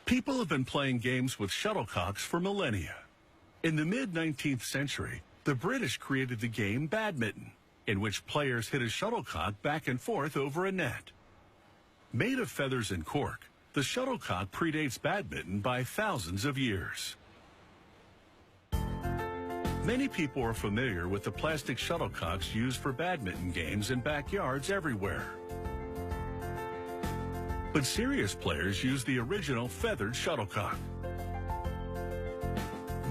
People have been playing games with shuttlecocks for millennia. In the mid-19th century, the British created the game badminton, in which players hit a shuttlecock back and forth over a net. Made of feathers and cork, the shuttlecock predates badminton by thousands of years. Many people are familiar with the plastic shuttlecocks used for badminton games in backyards everywhere. But serious players use the original feathered shuttlecock.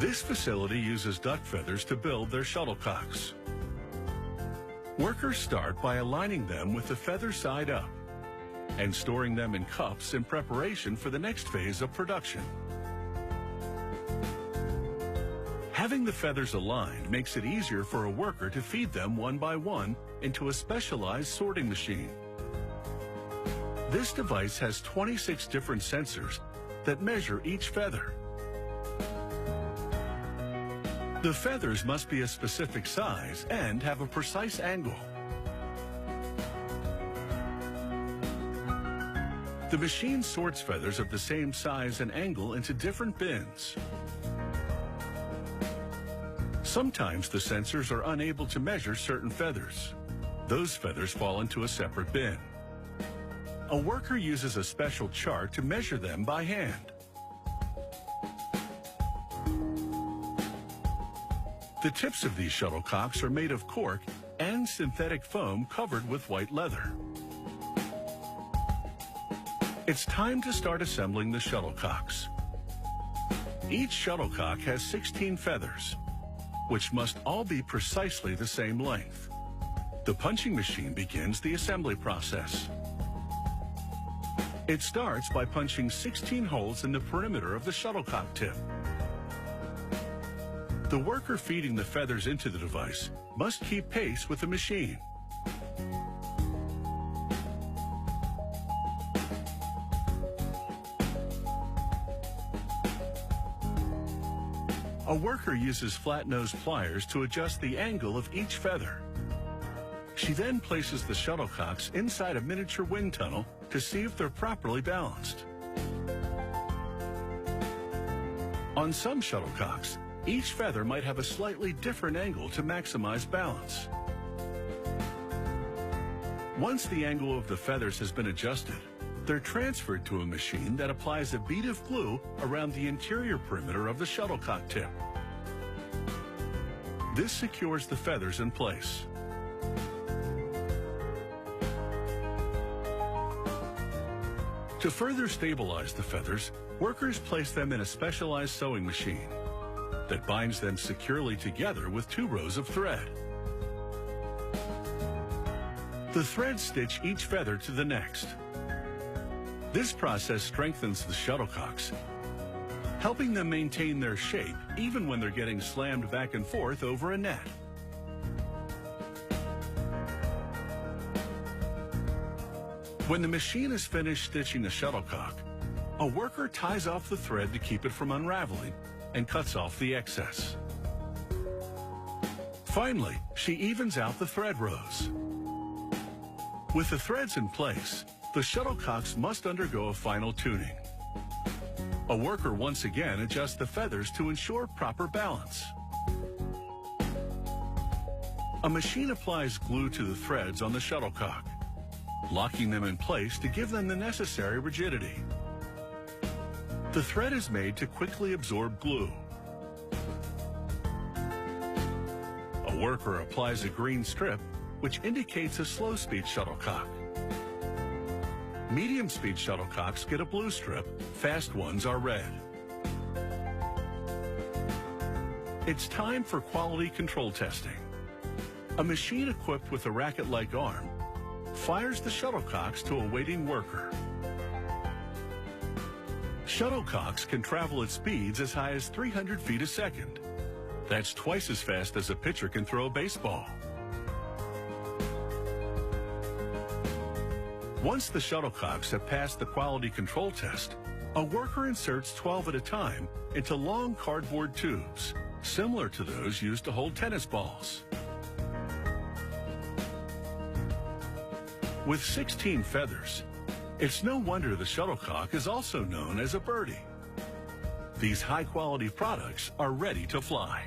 This facility uses duck feathers to build their shuttlecocks. Workers start by aligning them with the feather side up and storing them in cups in preparation for the next phase of production. Having the feathers aligned makes it easier for a worker to feed them one by one into a specialized sorting machine. This device has 26 different sensors that measure each feather. The feathers must be a specific size and have a precise angle. The machine sorts feathers of the same size and angle into different bins. Sometimes the sensors are unable to measure certain feathers. Those feathers fall into a separate bin. A worker uses a special chart to measure them by hand. The tips of these shuttlecocks are made of cork and synthetic foam covered with white leather. It's time to start assembling the shuttlecocks. Each shuttlecock has 16 feathers, which must all be precisely the same length. The punching machine begins the assembly process. It starts by punching 16 holes in the perimeter of the shuttlecock tip. The worker feeding the feathers into the device must keep pace with the machine. A worker uses flat-nosed pliers to adjust the angle of each feather. She then places the shuttlecocks inside a miniature wind tunnel to see if they're properly balanced. On some shuttlecocks, each feather might have a slightly different angle to maximize balance. Once the angle of the feathers has been adjusted, they're transferred to a machine that applies a bead of glue around the interior perimeter of the shuttlecock tip. This secures the feathers in place. To further stabilize the feathers, workers place them in a specialized sewing machine that binds them securely together with 2 rows of thread. The threads stitch each feather to the next. This process strengthens the shuttlecocks, helping them maintain their shape even when they're getting slammed back and forth over a net. When the machine is finished stitching the shuttlecock, a worker ties off the thread to keep it from unraveling and cuts off the excess. Finally, she evens out the thread rows. With the threads in place, the shuttlecocks must undergo a final tuning. A worker once again adjusts the feathers to ensure proper balance. A machine applies glue to the threads on the shuttlecock, locking them in place to give them the necessary rigidity. The thread is made to quickly absorb glue. A worker applies a green strip, which indicates a slow-speed shuttlecock. Medium-speed shuttlecocks get a blue strip, fast ones are red. It's time for quality control testing. A machine equipped with a racket-like arm fires the shuttlecocks to a waiting worker. Shuttlecocks can travel at speeds as high as 300 feet a second. That's twice as fast as a pitcher can throw a baseball. Once the shuttlecocks have passed the quality control test, a worker inserts 12 at a time into long cardboard tubes, similar to those used to hold tennis balls. With 16 feathers, It's no wonder the shuttlecock is also known as a birdie. These high-quality products are ready to fly.